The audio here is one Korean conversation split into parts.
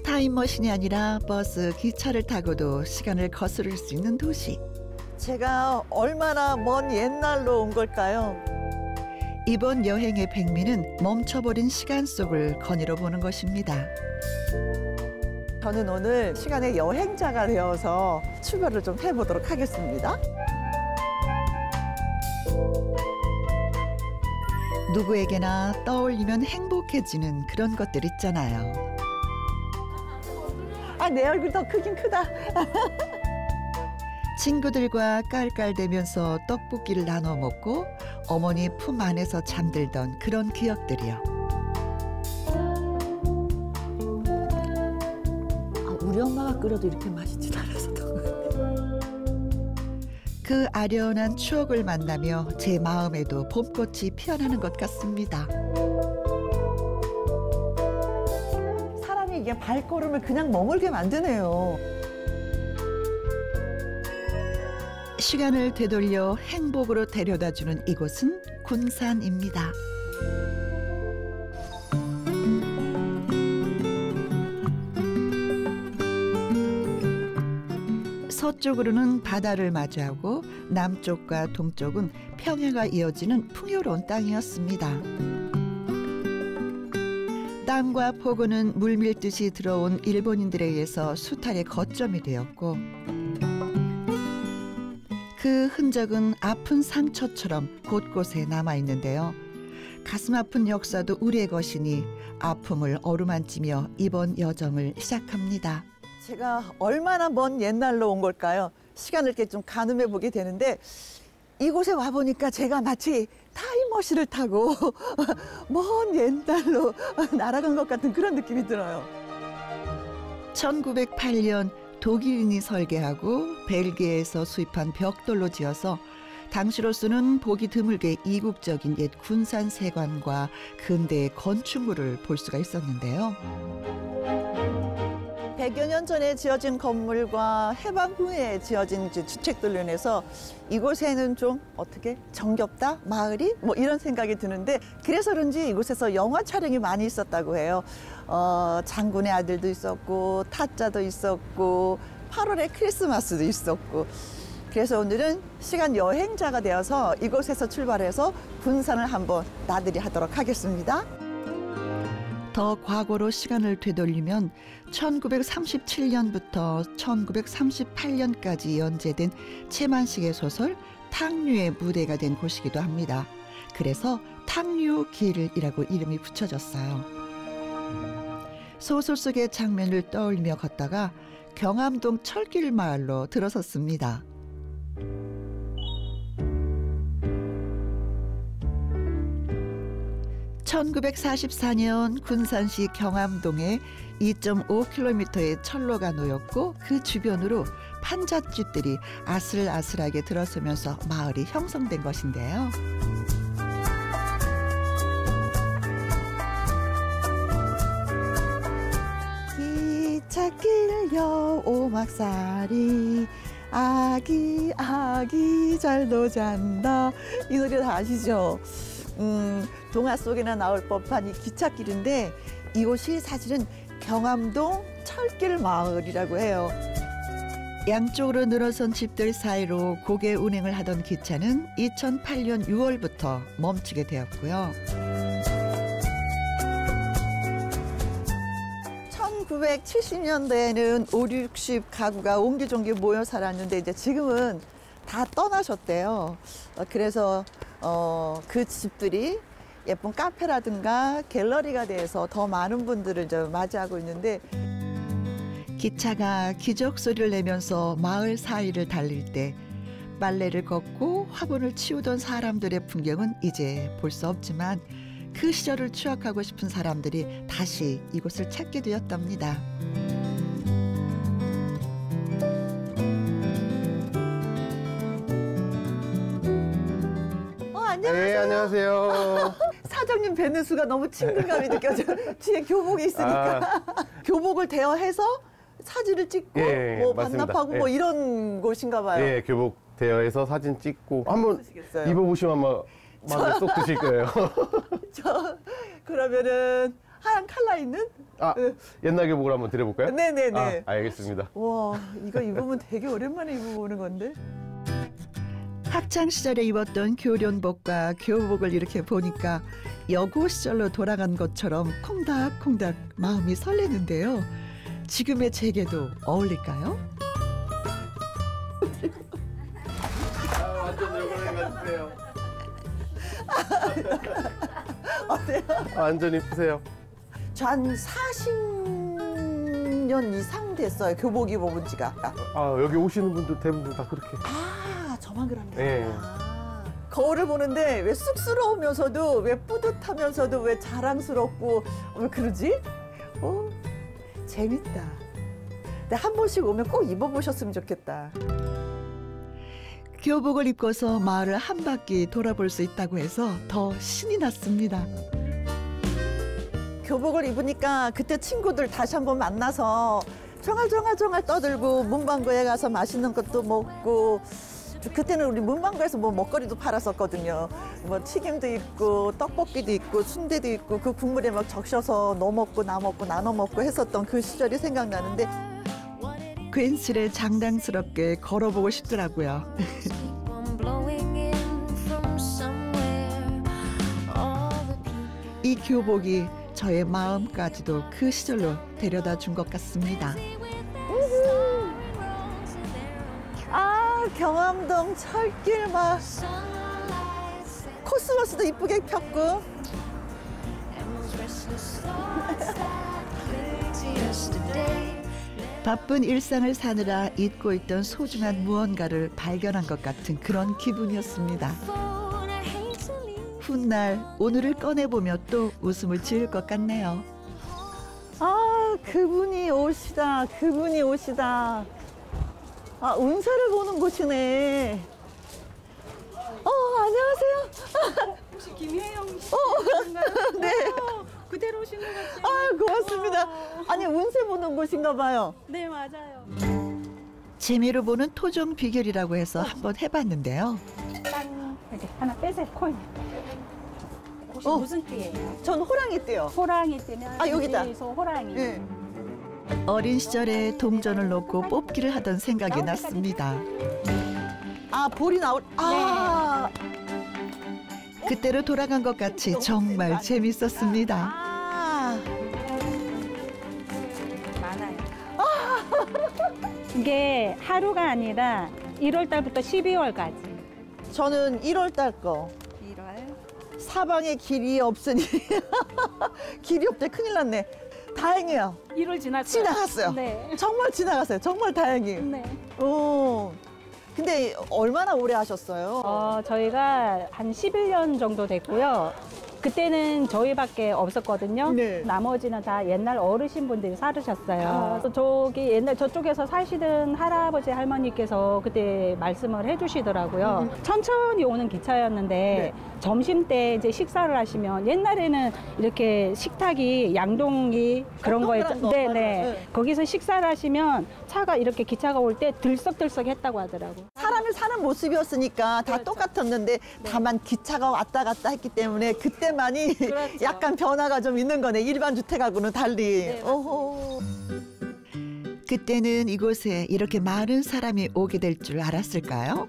타임머신이 아니라 버스, 기차를 타고도 시간을 거스를 수 있는 도시. 제가 얼마나 먼 옛날로 온 걸까요? 이번 여행의 백미는 멈춰버린 시간 속을 거닐어 보는 것입니다. 저는 오늘 시간의 여행자가 되어서 출발을 좀 해보도록 하겠습니다. 누구에게나 떠올리면 행복해지는 그런 것들 있잖아요. 아, 내 얼굴 더 크긴 크다. 친구들과 깔깔대면서 떡볶이를 나눠 먹고 어머니 품 안에서 잠들던 그런 기억들이요. 우리 엄마가 끓여도 이렇게 맛있진 않았었던 것 같아요. 그 아련한 추억을 만나며 제 마음에도 봄꽃이 피어나는 것 같습니다. 사람이 이게 발걸음을 그냥 머물게 만드네요. 시간을 되돌려 행복으로 데려다주는 이곳은 군산입니다. 서쪽으로는 바다를 마주하고 남쪽과 동쪽은 평야가 이어지는 풍요로운 땅이었습니다. 땅과 포구는 물밀듯이 들어온 일본인들에 의해서 수탈의 거점이 되었고 그 흔적은 아픈 상처처럼 곳곳에 남아있는데요. 가슴 아픈 역사도 우리의 것이니 아픔을 어루만지며 이번 여정을 시작합니다. 제가 얼마나 먼 옛날로 온 걸까요? 시간을 이렇게 좀 가늠해 보게 되는데 이곳에 와보니까 제가 마치 타임머신을 타고 먼 옛날로 날아간 것 같은 그런 느낌이 들어요. 1908년 독일인이 설계하고 벨기에에서 수입한 벽돌로 지어서 당시로서는 보기 드물게 이국적인 옛 군산 세관과 근대의 건축물을 볼 수가 있었는데요. 100여 년 전에 지어진 건물과 해방 후에 지어진 주택들로 인해서 이곳에는 좀 어떻게 정겹다? 마을이? 뭐 이런 생각이 드는데 그래서 그런지 이곳에서 영화 촬영이 많이 있었다고 해요. 장군의 아들도 있었고 타짜도 있었고 8월에 크리스마스도 있었고 그래서 오늘은 시간 여행자가 되어서 이곳에서 출발해서 군산을 한번 나들이 하도록 하겠습니다. 더 과거로 시간을 되돌리면 1937년부터 1938년까지 연재된 채만식의 소설 탕류의 무대가 된 곳이기도 합니다. 그래서 탕류길이라고 이름이 붙여졌어요. 소설 속의 장면을 떠올리며 걷다가 경암동 철길 마을로 들어섰습니다. (1944년) 군산시 경암동에 2.5km의 철로가 놓였고 그 주변으로 판잣집들이 아슬아슬하게 들어서면서 마을이 형성된 것인데요. 기찻길여 오막살이 아기 아기 잘도 잔다 이 노래 다 아시죠? 동화 속에나 나올 법한 이 기찻길인데 이곳이 사실은 경암동 철길 마을이라고 해요. 양쪽으로 늘어선 집들 사이로 고개 운행을 하던 기차는 2008년 6월부터 멈추게 되었고요. 1970년대에는 5, 60 가구가 옹기종기 모여 살았는데 이제 지금은 다 떠나셨대요. 그래서 그 집들이 예쁜 카페라든가 갤러리가 돼서 더 많은 분들을 이제 맞이하고 있는데 기차가 기적 소리를 내면서 마을 사이를 달릴 때 빨래를 걷고 화분을 치우던 사람들의 풍경은 이제 볼 수 없지만 그 시절을 추억하고 싶은 사람들이 다시 이곳을 찾게 되었답니다. 안녕하세요. 네, 안녕하세요. 사장님 뵙는 수가 너무 친근감이 느껴져요. 뒤에 교복이 있으니까. 교복을 대여해서 사진을 찍고 예, 뭐 맞습니다. 반납하고 예. 뭐 이런 곳인가 봐요. 예, 교복 대여해서 사진 찍고 한번 쓰시겠어요? 입어보시면 아마 마음에 쏙 드실 거예요. 저 그러면은 하얀 컬러 살아있는? 옛날 교복을 한번 드려볼까요? 네네네. 알겠습니다. 와, 이거 입으면 되게 오랜만에 입어보는 건데. 학창 시절에 입었던 교련복과 교복을 이렇게 보니까 여고 시절로 돌아간 것처럼 콩닥콩닥 마음이 설레는데요. 지금의 제게도 어울릴까요? 완전 얼굴에 가주세요. 어때요? 완전 이쁘세요. 저 한 40년 이상 됐어요. 교복 입어본 지가. 여기 오시는 분들 대부분 다 그렇게. 저만 그럽니다. 네. 거울을 보는데 왜 쑥스러우면서도 왜 뿌듯하면서도 왜 자랑스럽고 왜 그러지? 재밌다. 근데 한 번씩 오면 꼭 입어보셨으면 좋겠다. 교복을 입고서 마을을 한 바퀴 돌아볼 수 있다고 해서 더 신이 났습니다. 교복을 입으니까 그때 친구들 다시 한번 만나서 종알종알종알 떠들고 문방구에 가서 맛있는 것도 먹고 그때는 우리 문방구에서 뭐 먹거리도 팔았었거든요. 뭐 튀김도 있고 떡볶이도 있고 순대도 있고 그 국물에 막 적셔서 너 먹고 나 먹고 나눠 먹고 했었던 그 시절이 생각나는데 괜스레 장당스럽게 걸어보고 싶더라고요. 이 교복이 저의 마음까지도 그 시절로 데려다 준 것 같습니다. 경암동 철길 막 코스모스도 이쁘게 폈고 바쁜 일상을 사느라 잊고 있던 소중한 무언가를 발견한 것 같은 그런 기분이었습니다. 훗날 오늘을 꺼내보며 또 웃음을 지을 것 같네요. 그분이 오시다. 그분이 오시다. 운세를 보는 곳이네. 안녕하세요. 혹시 김혜영 씨인가요? 네. 그대로 오신 것 같아요. 고맙습니다. 아니, 운세 보는 곳인가 봐요. 네, 맞아요. 재미로 보는 토종 비결이라고 해서 한번 해봤는데요. 짠. 이렇게 하나 빼세요, 코인. 혹시 무슨 띠예요? 전 호랑이 띠요. 호랑이 띠면 여기다. 소 호랑이. 네. 어린 시절에 동전을 놓고 뽑기를 하던 생각이 났습니다. 볼이 나올. 그때로 돌아간 것 같이 정말 재밌었습니다. 많아요. 이게 하루가 아니라 1월 달부터 12월까지. 저는 1월 달 거. 1월. 사방에 길이 없으니 길이 없대 큰일 났네. 다행이에요. 1월 지났어요. 지나갔어요. 네. 정말 지나갔어요. 정말 다행히. 네. 근데 얼마나 오래 하셨어요? 저희가 한 11년 정도 됐고요. 그때는 저희밖에 없었거든요. 네. 나머지는 다 옛날 어르신분들이 살으셨어요. 저기 옛날 저쪽에서 사시던 할아버지 할머니께서 그때 말씀을 해주시더라고요. 천천히 오는 기차였는데 점심 때 이제 식사를 하시면 옛날에는 이렇게 식탁이 양동이 그런 거 있죠. 네네. 네. 거기서 식사를 하시면 차가 이렇게 기차가 올 때 들썩들썩 했다고 하더라고요. 사람이 사는 모습이었으니까 다 그렇죠. 똑같았는데 다만 기차가 왔다 갔다 했기 때문에 그때만이 그렇죠. 약간 변화가 좀 있는 거네. 일반 주택하고는 달리. 네, 어허. 그때는 이곳에 이렇게 많은 사람이 오게 될 줄 알았을까요?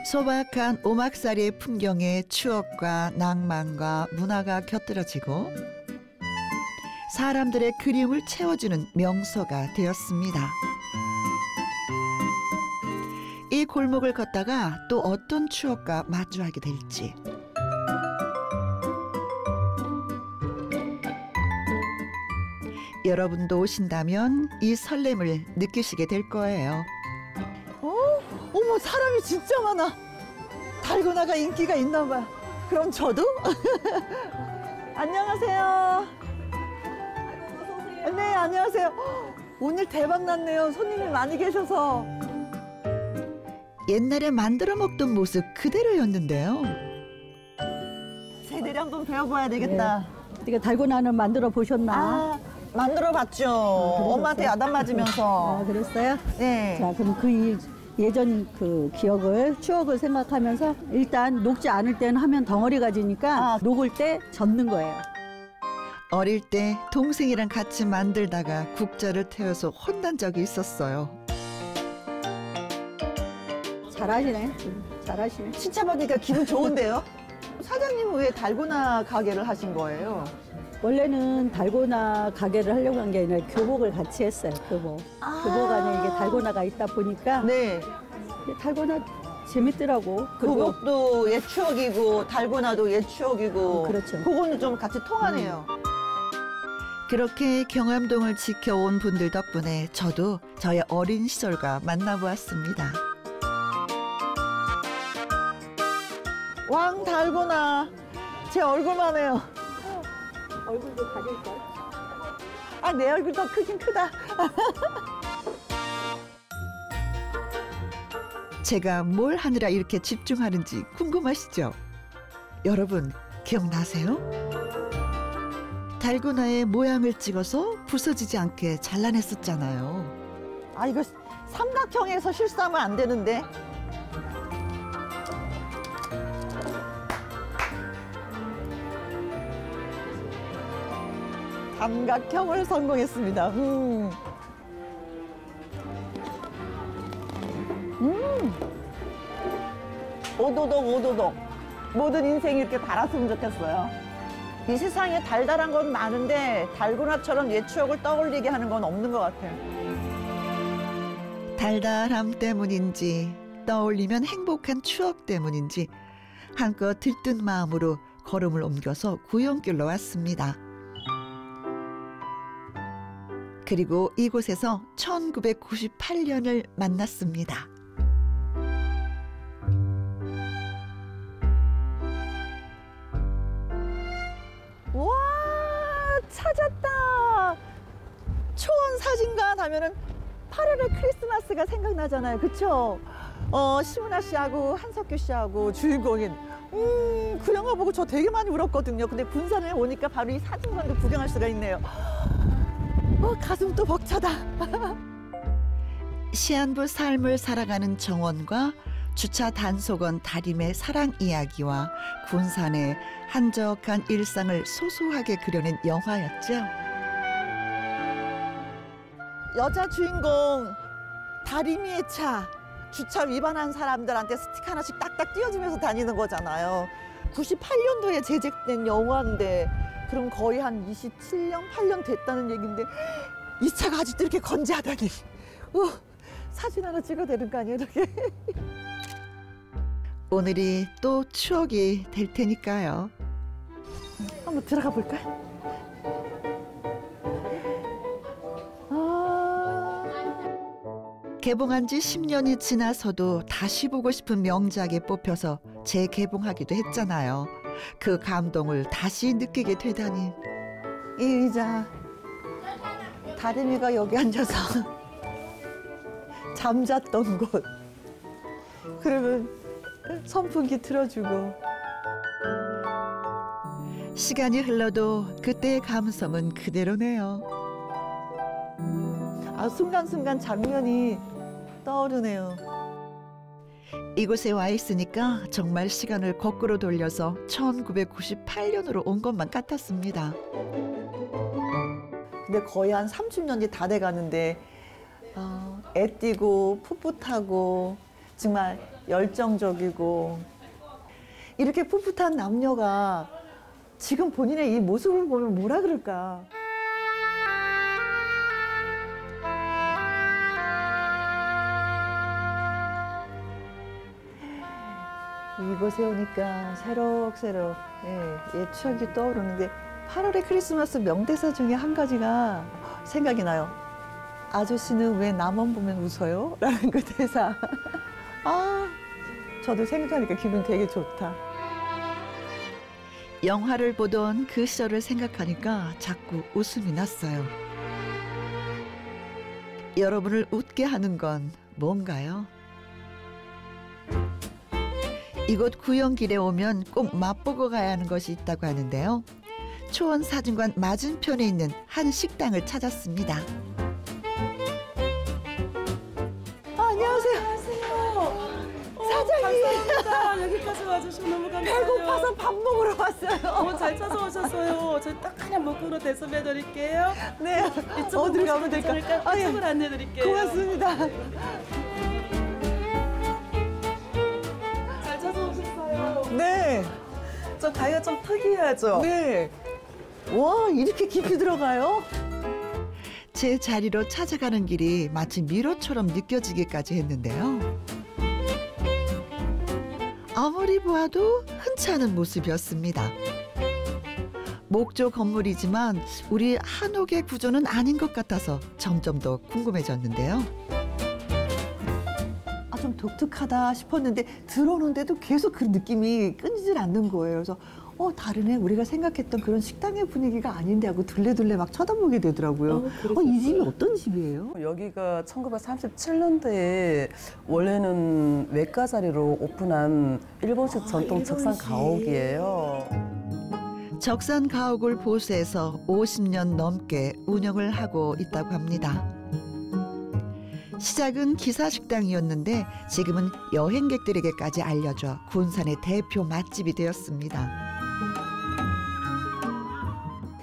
소박한 오막살이의 풍경에 추억과 낭만과 문화가 곁들여지고 사람들의 그리움을 채워주는 명소가 되었습니다. 이 골목을 걷다가 또 어떤 추억과 마주하게 될지. 여러분도 오신다면 이 설렘을 느끼시게 될 거예요. 어머, 사람이 진짜 많아. 달고나가 인기가 있나 봐. 그럼 저도? 안녕하세요. 네, 안녕하세요. 오늘 대박 났네요. 손님이 많이 계셔서. 옛날에 만들어 먹던 모습 그대로였는데요. 세대를 한번 배워봐야 되겠다. 이게 달고나는 만들어 보셨나? 만들어 봤죠. 엄마한테 야단 맞으면서. 그랬어요? 네. 자, 그럼 그 예전 그 기억을, 추억을 생각하면서 일단 녹지 않을 때는 하면 덩어리가 지니까 녹을 때 젓는 거예요. 어릴 때 동생이랑 같이 만들다가 국자를 태워서 혼난 적이 있었어요. 잘하시네. 잘하시네. 칭찬받으니까 기분 좋은데요? 사장님은 왜 달고나 가게를 하신 거예요? 원래는 달고나 가게를 하려고 한 게 아니라 교복을 같이 했어요. 교복. 교복 안에 이게 달고나가 있다 보니까 네. 달고나 재밌더라고. 그리고 교복도 옛 추억이고 달고나도 옛 추억이고. 그렇죠. 그거는 좀 같이 통하네요. 그렇게 경암동을 지켜온 분들 덕분에 저도 저의 어린 시절과 만나보았습니다. 왕 달고나 제 얼굴만 해요. 얼굴도 가릴걸? 아, 내 얼굴 더 크긴 크다. 제가 뭘 하느라 이렇게 집중하는지 궁금하시죠? 여러분 기억나세요? 달고나의 모양을 찍어서 부서지지 않게 잘라냈었잖아요. 아, 이거 삼각형에서 실수하면 안 되는데. 삼각형을 성공했습니다. 오도독 오도독. 모든 인생이 이렇게 달았으면 좋겠어요. 이 세상에 달달한 건 많은데 달고나처럼 옛 추억을 떠올리게 하는 건 없는 것 같아요. 달달함 때문인지 떠올리면 행복한 추억 때문인지 한껏 들뜬 마음으로 걸음을 옮겨서 구용길로 왔습니다. 그리고 이곳에서 1998년을 만났습니다. 와, 찾았다. 초원 사진관 하면은 8월의 크리스마스가 생각나잖아요. 그쵸? 심은하 씨하고 한석규 씨하고 주인공인. 그 영화 보고 저 되게 많이 울었거든요. 근데 군산에 오니까 바로 이 사진관도 구경할 수가 있네요. 가슴 또 벅차다. 시한부 삶을 살아가는 정원과 주차 단속원 다림의 사랑 이야기와 군산의 한적한 일상을 소소하게 그려낸 영화였죠. 여자 주인공 다리미의 차. 주차 위반한 사람들한테 스티커 하나씩 딱딱 띄워주면서 다니는 거잖아요. 98년도에 제작된 영화인데 그럼 거의 한 27년, 8년 됐다는 얘기인데 이 차가 아직도 이렇게 건재하다니. 사진 하나 찍어야 되는 거 아니에요, 이렇게? 오늘이 또 추억이 될 테니까요. 한번 들어가 볼까요? 개봉한 지 10년이 지나서도 다시 보고 싶은 명작에 뽑혀서 재개봉하기도 했잖아요. 그 감동을 다시 느끼게 되다니. 이 의자 다리미가 여기 앉아서 잠잤던 곳. 그러면 선풍기 틀어주고. 시간이 흘러도 그때의 감성은 그대로네요. 순간순간 장면이 떠오르네요. 이곳에 와 있으니까 정말 시간을 거꾸로 돌려서 1998년으로 온 것만 같았습니다. 근데 거의 한 30년이 다 돼가는데 애띠고 풋풋하고 정말 열정적이고 이렇게 풋풋한 남녀가 지금 본인의 이 모습을 보면 뭐라 그럴까. 이곳에 오니까 새록새록 옛 추억이 떠오르는데 8월의 크리스마스 명대사 중에 한 가지가 생각이 나요. 아저씨는 왜 나만 보면 웃어요? 라는 그 대사. 저도 생각하니까 기분 되게 좋다. 영화를 보던 그 시절을 생각하니까 자꾸 웃음이 났어요. 여러분을 웃게 하는 건 뭔가요? 이곳 구용길에 오면 꼭 맛보고 가야 하는 것이 있다고 하는데요. 초원 사진관 맞은편에 있는 한 식당을 찾았습니다. 안녕하세요. 사장님. 감사합니다. 여기까지 와주셔서 너무 감사해요. 배고파서 밥 먹으러 왔어요. 잘 찾아오셨어요. 저희 딱 그냥 먹으로 대접해 드릴게요. 네. 어디로 가면 될까? 아, 예. 이쪽으로 안내해 드릴게요. 고맙습니다. 잘 찾아오셨어요. 네. 저 가위가 좀 특이하죠? 네. 와, 이렇게 깊이 들어가요? 제 자리로 찾아가는 길이 마치 미로처럼 느껴지기까지 했는데요. 아무리 보아도 흔치 않은 모습이었습니다. 목조 건물이지만 우리 한옥의 구조는 아닌 것 같아서 점점 더 궁금해졌는데요. 아, 좀 독특하다 싶었는데 들어오는데도 계속 그 느낌이 끊이질 않는 거예요. 그래서 다르네. 우리가 생각했던 그런 식당의 분위기가 아닌데 하고 둘레둘레 막 쳐다보게 되더라고요. 이 집이 어떤 집이에요? 여기가 1937년도에 원래는 외가 자리로 오픈한 일본식 전통 적산 가옥이에요. 적산 가옥을 보수해서 50년 넘게 운영을 하고 있다고 합니다. 시작은 기사식당이었는데 지금은 여행객들에게까지 알려져 군산의 대표 맛집이 되었습니다.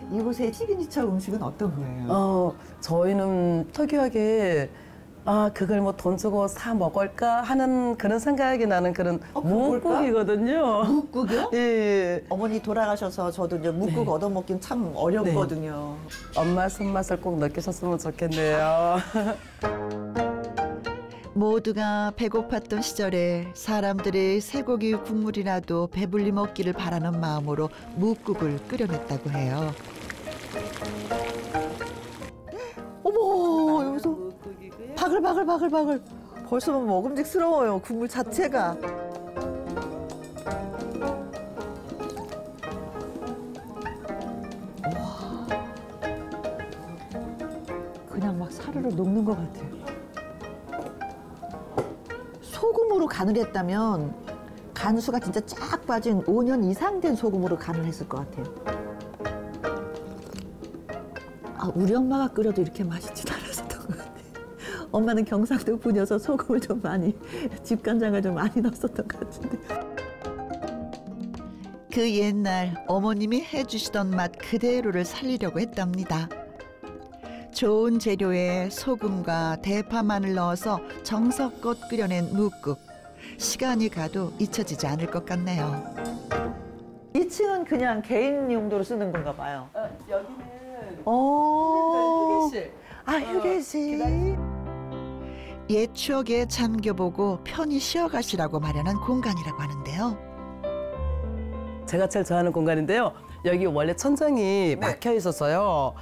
이곳의 시그니처 음식은 어떤 거예요? 저희는 특이하게 그걸 뭐 돈 주고 사 먹을까 하는 그런 생각이 나는 그런 묵국이거든요. 묵국이요? 예. 어머니 돌아가셔서 저도 이제 묵국 네. 얻어먹긴 참 어렵거든요. 엄마 손맛을 꼭 느끼셨으면 좋겠네요. 모두가 배고팠던 시절에 사람들이 쇠고기 국물이라도 배불리 먹기를 바라는 마음으로 묵국을 끓여냈다고 해요. 어머, 여기서 바글바글. 벌써 먹음직스러워요, 국물 자체가. 와, 그냥 막 사르르 녹는 것 같아요. 소금으로 간을 했다면 간수가 진짜 쫙 빠진 5년 이상 된 소금으로 간을 했을 것 같아요. 우리 엄마가 끓여도 이렇게 맛있진 않았었던 것 같아요. 엄마는 경상도 분여서 소금을 좀 많이, 집간장을 좀 많이 넣었었던 것 같은데. 그 옛날 어머님이 해주시던 맛 그대로를 살리려고 했답니다. 좋은 재료에 소금과 대파만을 넣어서 정성껏 끓여낸 묵국. 시간이 가도 잊혀지지 않을 것 같네요. 2층은 그냥 개인 용도로 쓰는 건가 봐요. 여기는 휴게실. 휴게실. 옛 추억에 잠겨보고 편히 쉬어가시라고 마련한 공간이라고 하는데요. 제가 제일 좋아하는 공간인데요. 여기 원래 천장이 막혀 있었어요.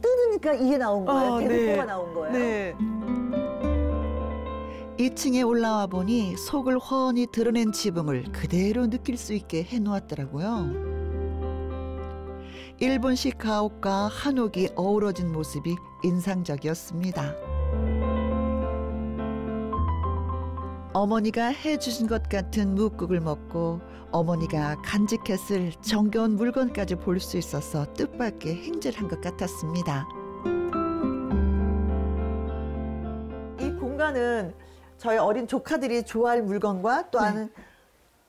뜯으니까 이게 나온 거예요? 대구포가 네. 나온 거예요? 네. 2층에 올라와 보니 속을 훤히 드러낸 지붕을 그대로 느낄 수 있게 해놓았더라고요. 일본식 가옥과 한옥이 어우러진 모습이 인상적이었습니다. 어머니가 해주신 것 같은 묵국을 먹고 어머니가 간직했을 정겨운 물건까지 볼 수 있어서 뜻밖의 행진한 것 같았습니다. 이 공간은 저희 어린 조카들이 좋아할 물건과 또 아는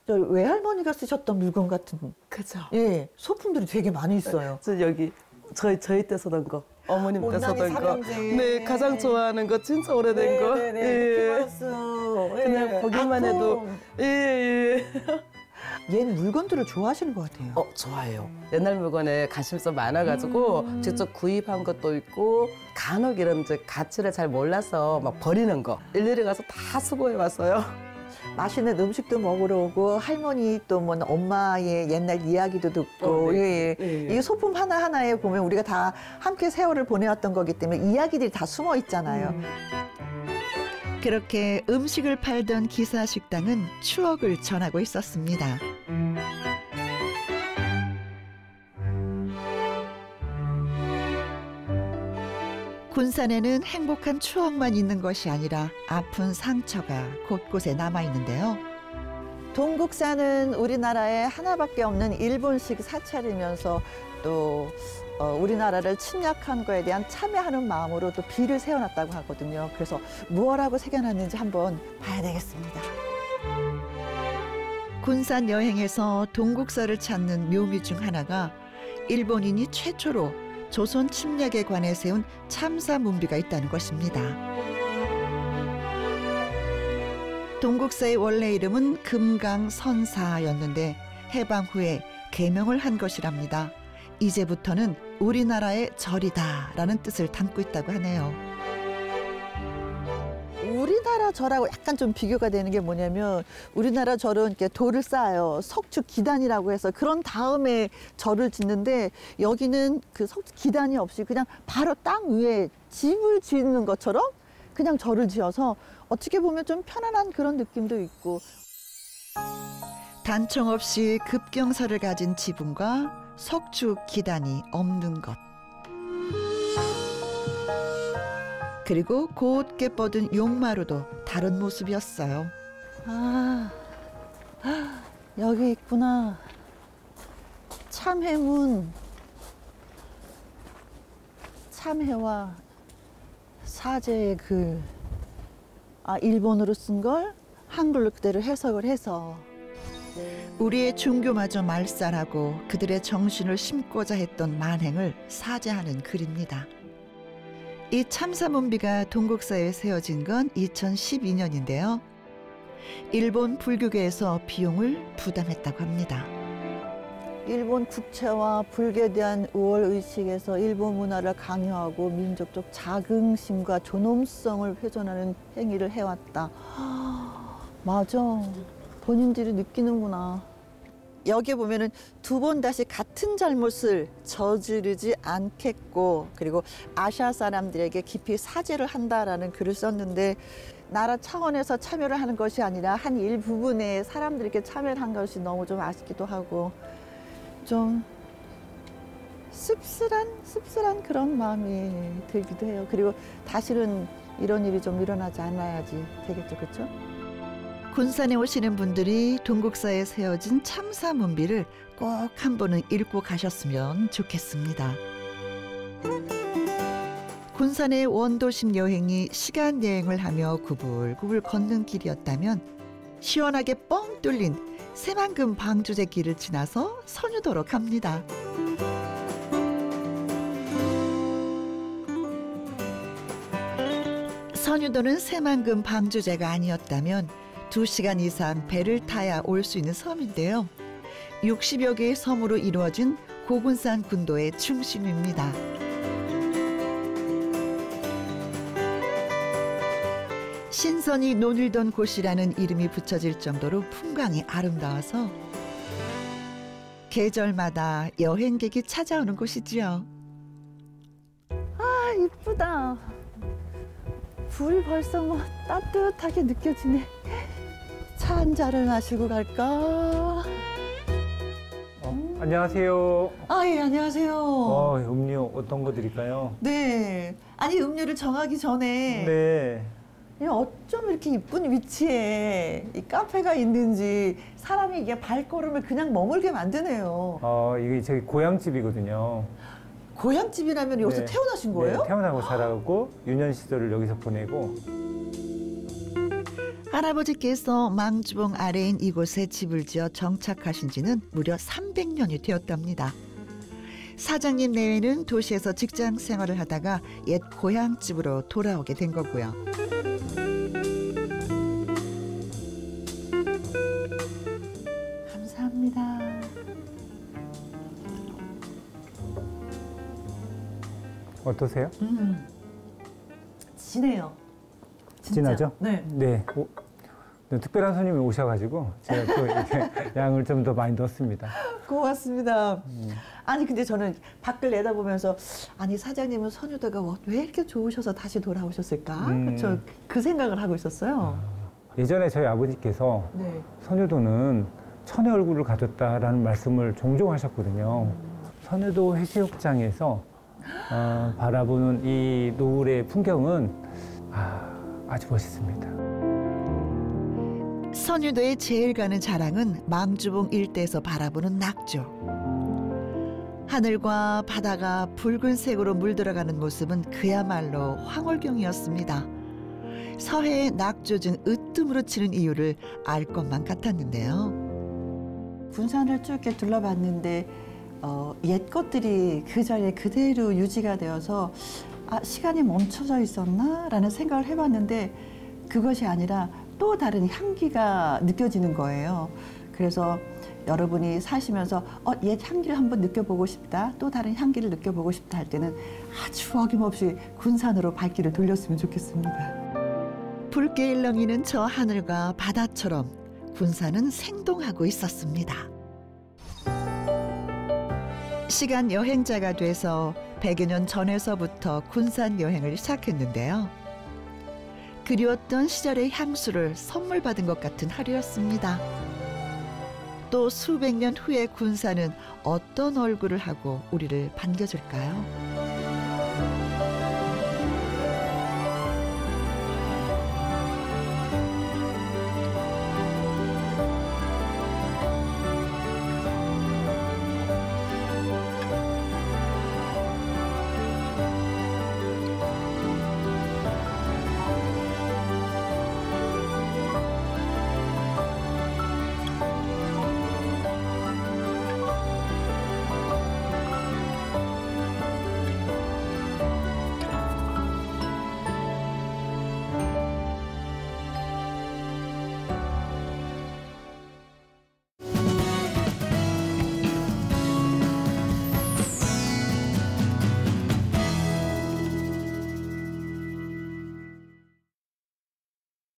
저희 외할머니가 쓰셨던 물건 같은 그죠. 소품들이 되게 많이 있어요. 저 여기 저희 때 쓰던 거. 어머님 때 온난이 쓰던 거. 삼형제. 네, 가장 좋아하는 거 진짜 오래된 거. 미키마우스. 그냥 보기만 해도 예. 옛 물건들을 좋아하시는 것 같아요. 좋아해요. 옛날 물건에 관심이 많아가지고 직접 구입한 것도 있고 간혹 이런 이제 가치를 잘 몰라서 막 버리는 거 일일이 가서 다 수거해 왔어요. 맛있는 음식도 먹으러 오고 할머니 또 뭐 엄마의 옛날 이야기도 듣고 이 소품 하나하나에 보면 우리가 다 함께 세월을 보내왔던 거기 때문에 이야기들이 다 숨어 있잖아요. 그렇게 음식을 팔던 기사식당은 추억을 전하고 있었습니다. 군산에는 행복한 추억만 있는 것이 아니라 아픈 상처가 곳곳에 남아 있는데요. 동국사는 우리나라에 하나밖에 없는 일본식 사찰이면서 또 우리나라를 침략한 거에 대한 참여하는 마음으로 또 비를 세워놨다고 하거든요. 그래서 무엇라고 새겨놨는지 한번 봐야 되겠습니다. 군산 여행에서 동국사를 찾는 묘미 중 하나가 일본인이 최초로 조선 침략에 관해 세운 참사 문비가 있다는 것입니다. 동국사의 원래 이름은 금강선사였는데 해방 후에 개명을 한 것이랍니다. 이제부터는 우리나라의 절이다라는 뜻을 담고 있다고 하네요. 우리나라 절하고 약간 좀 비교가 되는 게 뭐냐면 우리나라 절은 이렇게 돌을 쌓아요. 석축 기단이라고 해서 그런 다음에 절을 짓는데 여기는 그 석축 기단이 없이 그냥 바로 땅 위에 집을 짓는 것처럼 그냥 절을 지어서 어떻게 보면 좀 편안한 그런 느낌도 있고. 단청 없이 급경사를 가진 지붕과 석축 기단이 없는 것. 그리고 곧게 뻗은 용마루도 다른 모습이었어요. 아, 여기 있구나. 참해문. 참해와 사제의 글. 일본어로 쓴 걸 한글로 그대로 해석을 해서. 우리의 종교마저 말살하고 그들의 정신을 심고자 했던 만행을 사죄하는 글입니다. 이 참사문비가 동국사에 세워진 건 2012년인데요. 일본 불교계에서 비용을 부담했다고 합니다. 일본 국채와 불교에 대한 우월의식에서 일본 문화를 강요하고 민족적 자긍심과 존엄성을 훼손하는 행위를 해왔다. 맞아. 본인들이 느끼는구나. 여기에 보면은 두 번 다시 같은 잘못을 저지르지 않겠고 그리고 아시아 사람들에게 깊이 사죄를 한다라는 글을 썼는데 나라 차원에서 참여를 하는 것이 아니라 한 일부분의 사람들에게 참여를 한 것이 너무 좀 아쉽기도 하고 좀 씁쓸한 그런 마음이 들기도 해요. 그리고 다시는 이런 일이 좀 일어나지 않아야지 되겠죠, 그렇죠? 군산에 오시는 분들이 동국사에 세워진 참사문비를 꼭 한 번은 읽고 가셨으면 좋겠습니다. 군산의 원도심 여행이 시간 여행을 하며 구불구불 걷는 길이었다면 시원하게 뻥 뚫린 새만금 방주제 길을 지나서 선유도로 갑니다. 선유도는 새만금 방주제가 아니었다면 2시간 이상 배를 타야 올 수 있는 섬인데요. 60여 개의 섬으로 이루어진 고군산 군도의 중심입니다. 신선이 논일던 곳이라는 이름이 붙여질 정도로 풍광이 아름다워서 계절마다 여행객이 찾아오는 곳이지요. 아, 이쁘다. 불이 벌써 뭐 따뜻하게 느껴지네. 차 한 잔을 마시고 갈까? 안녕하세요. 예, 안녕하세요. 음료 어떤 거 드릴까요? 네. 아니, 음료를 정하기 전에 네. 어쩜 이렇게 이쁜 위치에 이 카페가 있는지 사람이 이게 발걸음을 그냥 머물게 만드네요. 이게 저희 고향집이거든요. 고향집이라면 여기서 네. 태어나신 거예요? 네, 태어나고 자라고 유년 시절을 여기서 보내고. 할아버지께서 망주봉 아래인 이곳에 집을 지어 정착하신 지는 무려 300년이 되었답니다. 사장님 내외는 도시에서 직장 생활을 하다가 옛 고향집으로 돌아오게 된 거고요. 감사합니다. 어떠세요? 진해요. 진짜. 진하죠? 네. 네. 특별한 손님이 오셔가지고 제가 또 이렇게 양을 좀 더 많이 넣었습니다. 고맙습니다. 아니 근데 저는 밖을 내다보면서 아니 사장님은 선유도가 왜 이렇게 좋으셔서 다시 돌아오셨을까? 그렇죠. 그 생각을 하고 있었어요. 예전에 저희 아버지께서 네. 선유도는 천의 얼굴을 가졌다라는 말씀을 종종 하셨거든요. 선유도 해수욕장에서 바라보는 이 노을의 풍경은 아주 멋있습니다. 선유도에 제일 가는 자랑은 망주봉 일대에서 바라보는 낙조. 하늘과 바다가 붉은색으로 물들어가는 모습은 그야말로 황홀경이었습니다. 서해의 낙조증 으뜸으로 치는 이유를 알 것만 같았는데요. 군산을 쭉 이렇게 둘러봤는데 옛 것들이 그 자리에 그대로 유지가 되어서 시간이 멈춰져 있었나? 라는 생각을 해봤는데 그것이 아니라 또 다른 향기가 느껴지는 거예요. 그래서 여러분이 사시면서 옛 향기를 한번 느껴보고 싶다, 또 다른 향기를 느껴보고 싶다 할 때는 아주 어김없이 군산으로 발길을 돌렸으면 좋겠습니다. 붉게 일렁이는 저 하늘과 바다처럼 군산은 생동하고 있었습니다. 시간 여행자가 돼서 100여 년 전에서부터 군산 여행을 시작했는데요. 그리웠던 시절의 향수를 선물 받은 것 같은 하루였습니다. 또 수백 년 후에 군산은 어떤 얼굴을 하고 우리를 반겨줄까요?